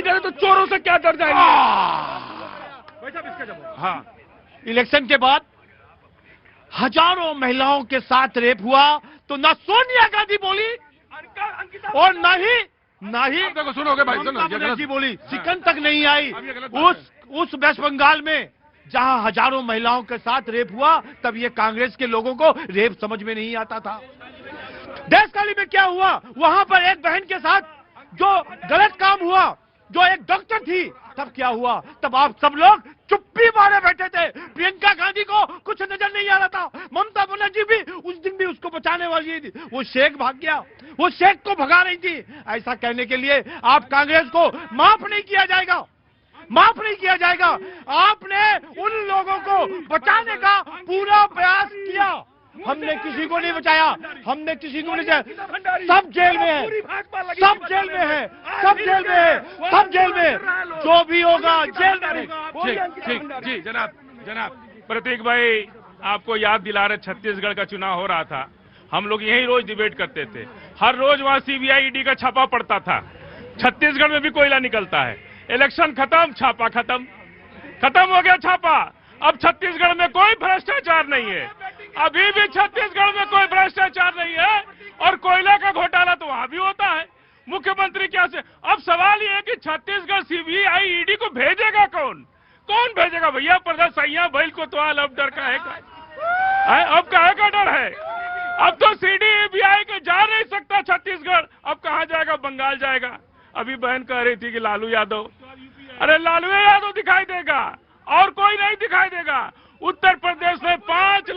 नहीं डरे तो चोरों से क्या डर जाएंगे? हाँ, इलेक्शन के बाद हजारों महिलाओं के साथ रेप हुआ तो ना सोनिया गांधी बोली और ना ही देखो, सुनोगे भाई, सुनो, ममता बनर्जी बोली, सिकन तक नहीं आई। उस वेस्ट बंगाल में जहां हजारों महिलाओं के साथ रेप हुआ, तब ये कांग्रेस के लोगों को रेप समझ में नहीं आता था। देशकाली में क्या हुआ, वहां पर एक बहन के साथ जो गलत काम हुआ, जो एक डॉक्टर थी, तब क्या हुआ, तब आप सब लोग चुप्पी मारे बैठे थे। प्रियंका गांधी को कुछ नजर नहीं आ रहा था। ममता बनर्जी भी उस दिन भी उसको बचाने वाली थी, वो शेख भाग गया, वो शेख को भगा रही थी। ऐसा कहने के लिए आप कांग्रेस को माफ नहीं किया जाएगा, माफ नहीं किया जाएगा। आपने उन लोगों को बचाने का पूरा प्रयास किया, हमने किसी को नहीं बचाया, हमने किसी को नहीं बचाया। सब जेल में है, सब जेल में है, सब जेल में है, सब जेल में, जो भी होगा जेल में। ठीक, जी जनाब प्रतीक भाई, आपको याद दिला रहे, छत्तीसगढ़ का चुनाव हो रहा था, हम लोग यही रोज डिबेट करते थे, हर रोज वहां सीबीआई ईडी का छापा पड़ता था। छत्तीसगढ़ में भी कोयला निकलता है, इलेक्शन खत्म, छापा खत्म हो गया छापा। अब छत्तीसगढ़ में कोई भ्रष्टाचार नहीं है, अभी भी छत्तीसगढ़ में कोई भ्रष्टाचार नहीं है, और कोयला का घोटाला तो वहां भी होता है। मुख्यमंत्री क्या से, अब सवाल ये है कि छत्तीसगढ़ सीबीआई ईडी को भेजेगा कौन भेजेगा? भैया प्रदेश सैया बैल को तो अब डर का है, अब काहे का डर है? अब तो सीबीआई के जा नहीं सकता छत्तीसगढ़, अब कहां जाएगा? बंगाल जाएगा। अभी बहन कह रही थी कि लालू यादव, अरे लालू यादव दिखाई देगा और कोई नहीं दिखाई देगा। उत्तर प्रदेश में 5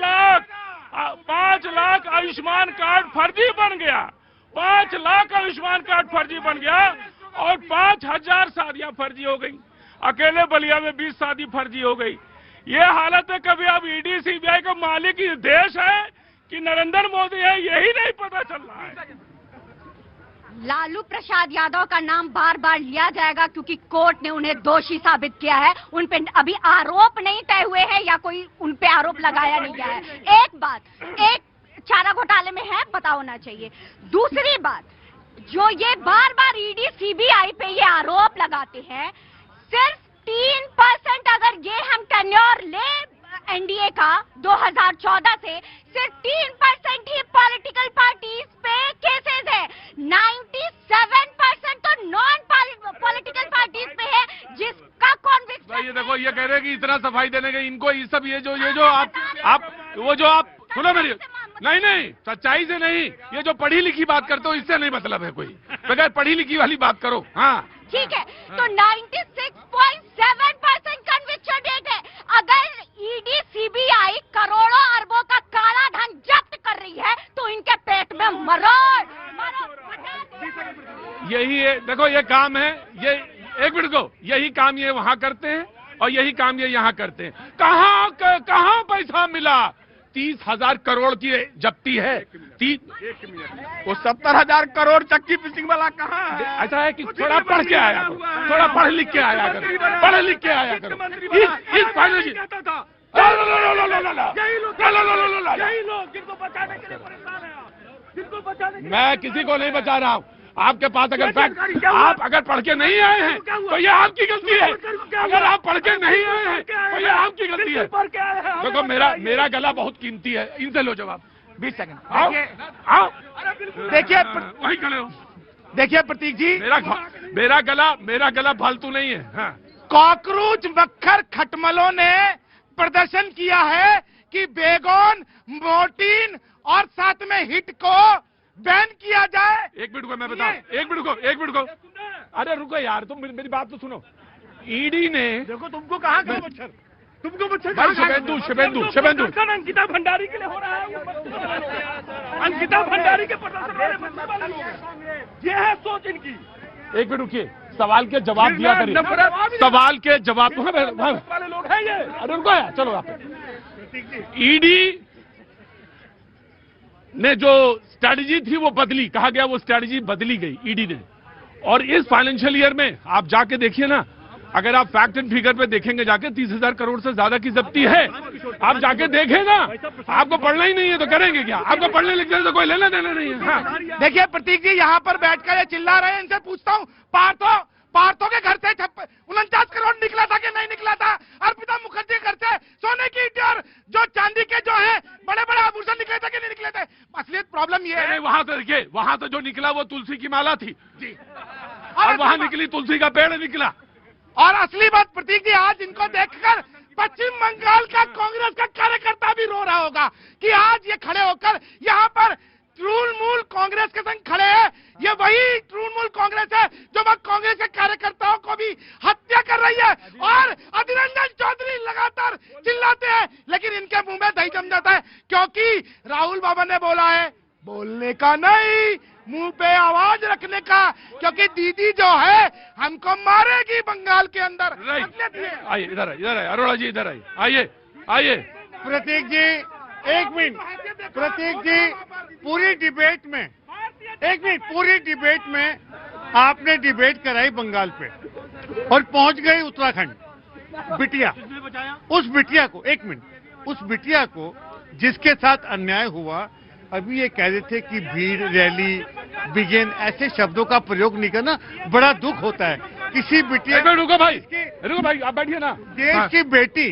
लाख आयुष्मान कार्ड फर्जी बन गया, 5 लाख आयुष्मान कार्ड फर्जी बन गया, और 5000 शादियां फर्जी हो गई। अकेले बलिया में 20 शादी फर्जी हो गई। ये हालत है, कभी अब ईडी सीबीआई का मालिक इस देश है कि नरेंद्र मोदी है, यही नहीं पता चल रहा है। लालू प्रसाद यादव का नाम बार बार लिया जाएगा क्योंकि कोर्ट ने उन्हें दोषी साबित किया है। उन पे अभी आरोप नहीं तय हुए हैं या कोई उन पे आरोप लगाया नहीं गया है। एक बात, एक चारा घोटाले में है, पता होना चाहिए। दूसरी बात, जो ये बार बार ईडी सीबीआई पे ये आरोप लगाते हैं, सिर्फ 3% अगर ये हम टेन्योर ले एनडीए का 2014 से, सिर्फ 3% ही पॉलिटिकल पार्टीज पे केसेस है, 97% तो नॉन पॉलिटिकल पार्टीज पे है, जिसका कॉन्विक्शन। ये देखो, ये कह रहे हैं कि इतना सफाई देने के इनको ये सब ये जो आप सुनो मेरी, नहीं सच्चाई से नहीं, ये जो पढ़ी लिखी बात करते हो इससे नहीं मतलब है कोई, बगैर पढ़ी लिखी वाली बात करो। हाँ ठीक है, तो 96.7% कन्विक्शन रेट है। अगर ईडी सीबीआई करोड़ों अरबों का काला धन जब्त कर रही है तो इनके पेट में मरोड़। यही है, देखो ये काम है, ये एक मिनट को, यही काम ये वहां करते हैं और यही काम ये यहाँ करते हैं। कहाँ पैसा मिला? 30,000 करोड़ की जब्ती है। वो 70,000 करोड़ चक्की फिशिंग वाला कहाँ है? ऐसा है कि थोड़ा पढ़ के आया करो, थोड़ा पढ़ लिख के आया करो, पढ़ लिख के आया करो। इस फाइनेंस मैं किसी को नहीं बचा रहा हूँ। आपके पास अगर फैक्ट, आप अगर पढ़ के नहीं आए हैं तो ये आपकी गलती है। अगर आप पढ़ के नहीं आए हैं तो ये आपकी गलती है। देखो मेरा गला बहुत कीमती है, इनसे लो जवाब। 20 सेकंड। देखिए वही खड़े हो। देखिए प्रतीक जी, मेरा गला फालतू नहीं है। हाँ। कॉकरोच मक्खर खटमलों ने प्रदर्शन किया है कि बेगोन, मोर्टीन और साथ में हिट को बैन किया जाए। एक मिनट को मैं बताऊं, एक मिनट को अरे रुको यार, तुम मेरी बात तो सुनो। ईडी ने देखो तुमको कहाँ गया मच्छर, तुमको मच्छर भाई शुभेंदु अंकिता भंडारी के लिए हो रहा है। अंकिता भंडारी के प्रदर्शन, ये है सोच इनकी। एक मिनट रुकिए, सवाल के जवाब दिया करिए, सवाल के जवाब वाले लोग हैं ये। अरे रुको यार, चलो आप। ईडी ने जो स्ट्रैटेजी थी वो बदली, कहा गया वो स्ट्रैटेजी बदली गई ईडी ने। और इस फाइनेंशियल ईयर में आप जाके देखिए ना, अगर आप फैक्ट एंड फिगर पे देखेंगे जाके 30,000 करोड़ से ज्यादा की जब्ती है। आप जाके देखें ना, आपको पढ़ना ही नहीं है तो करेंगे क्या? आपको पढ़ने लिखने से तो कोई लेना देना नहीं है। हाँ। देखिए प्रतीक जी, यहाँ पर बैठकर ये चिल्ला रहे हैं, इनसे पूछता हूँ, पार्थो के घर वहां से जो निकला वो तुलसी की माला थी जी। और वहां निकली तुलसी का पेड़ निकला। और असली बात प्रतीक जी, आज इनको देखकर पश्चिम बंगाल का कांग्रेस का कार्यकर्ता भी रो रहा होगा कि आज ये खड़े होकर यहाँ पर तृणमूल कांग्रेस के संग खड़े हैं। ये वही तृणमूल कांग्रेस है जो वह कांग्रेस के कार्यकर्ताओं को भी हत्या कर रही है। और अधीर रंजन चौधरी लगातार चिल्लाते हैं, लेकिन इनके मुंह में दही जम जाता है, क्योंकि राहुल बाबा ने बोला है बोलने का नहीं, मुंह पे आवाज रखने का, क्योंकि दीदी जो है हमको मारेगी बंगाल के अंदर। आइए इधर आइए, अरोड़ा जी इधर आइए, आइए आइए। प्रतीक जी एक मिनट, प्रतीक जी पूरी डिबेट में, एक मिनट, पूरी डिबेट में आपने डिबेट कराई बंगाल पे और पहुंच गए उत्तराखंड। बिटिया, उस बिटिया को, एक मिनट, उस बिटिया को जिसके साथ अन्याय हुआ, अभी ये कह रहे थे कि भीड़, रैली, बिगिन, ऐसे शब्दों का प्रयोग नहीं करना, बड़ा दुख होता है। किसी बिटिया, रुको भाई आप बैठिए ना। देश की बेटी,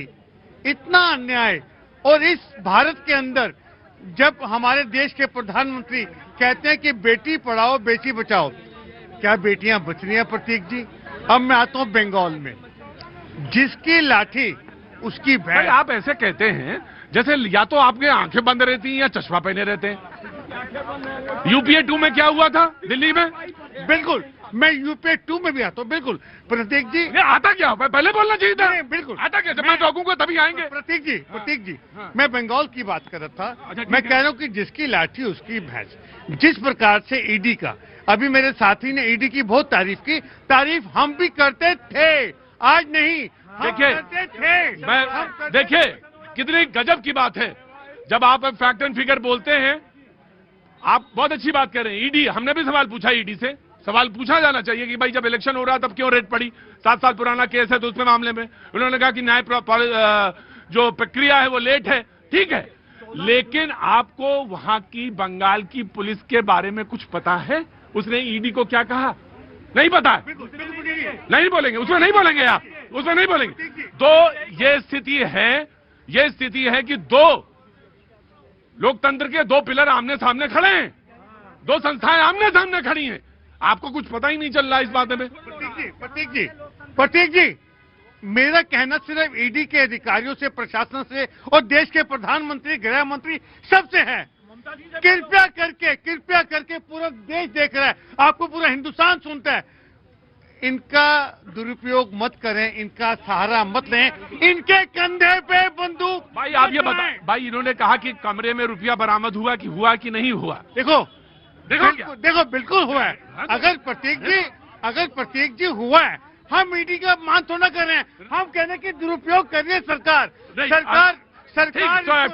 इतना अन्याय, और इस भारत के अंदर जब हमारे देश के प्रधानमंत्री कहते हैं कि बेटी पढ़ाओ बेटी बचाओ, क्या बेटियां बच रही हैं प्रतीक जी? अब मैं आता हूं बंगाल में, जिसकी लाठी उसकी भाई भैंस। आप ऐसे कहते हैं जैसे या तो आपके आंखें बंद रहती हैं या चश्मा पहने रहते हैं। यूपीए 2 में क्या हुआ था दिल्ली में? बिल्कुल, मैं यूपीए 2 में भी आता हूं। बिल्कुल प्रतीक जी, ये आता क्या? पहले बोलना चाहिए था। नहीं, बिल्कुल आता क्या? जब मैं रोकूंगा तभी आएंगे। प्रतीक जी, प्रतीक जी, हाँ। मैं बंगाल की बात कर रहा था। अच्छा, ठीक मैं है। कह रहा हूं कि जिसकी लाठी उसकी भैंस। जिस प्रकार से ईडी का, अभी मेरे साथी ने ईडी की बहुत तारीफ की, तारीफ हम भी करते थे, आज नहीं, हम देखिए, करते थे। मैं देखिए कितनी गजब की बात है जब आप फैक्ट एंड फिगर बोलते हैं। आप बहुत अच्छी बात कर रहे हैं। ईडी, हमने भी सवाल पूछा ईडी से, सवाल पूछा जाना चाहिए कि भाई जब इलेक्शन हो रहा तब क्यों रेड पड़ी? 7 साल पुराना केस है तो उसमें मामले में उन्होंने कहा कि न्याय जो प्रक्रिया है वो लेट है, ठीक है, लेकिन आपको वहां की बंगाल की पुलिस के बारे में कुछ पता है? उसने ईडी को क्या कहा? नहीं पता है। नहीं बोलेंगे, उसमें नहीं बोलेंगे, आप उसमें नहीं बोलेंगे। तो ये स्थिति है कि दो लोकतंत्र के दो पिलर आमने सामने खड़े हैं, दो संस्थाएं आमने सामने खड़ी हैं, आपको कुछ पता ही नहीं चल रहा इस बात में। प्रतीक जी, मेरा कहना सिर्फ ईडी के अधिकारियों से, प्रशासन से और देश के प्रधानमंत्री, गृह मंत्री सबसे है, कृपया करके पूरा देश देख रहा है, आपको पूरा हिंदुस्तान सुनता है, इनका दुरुपयोग मत करें, इनका सहारा मत लें, इनके कंधे पे बंदूक। भाई आप ये बताएं, भाई इन्होंने कहा कि कमरे में रुपया बरामद हुआ कि नहीं हुआ? देखो बिल्कुल हुआ है। हाँ, अगर प्रतीक जी हुआ है, हम ईडी का मान थोड़ा कर रहे हैं, हम कहने की दुरुपयोग कर रही है सरकार। नहीं, सरकार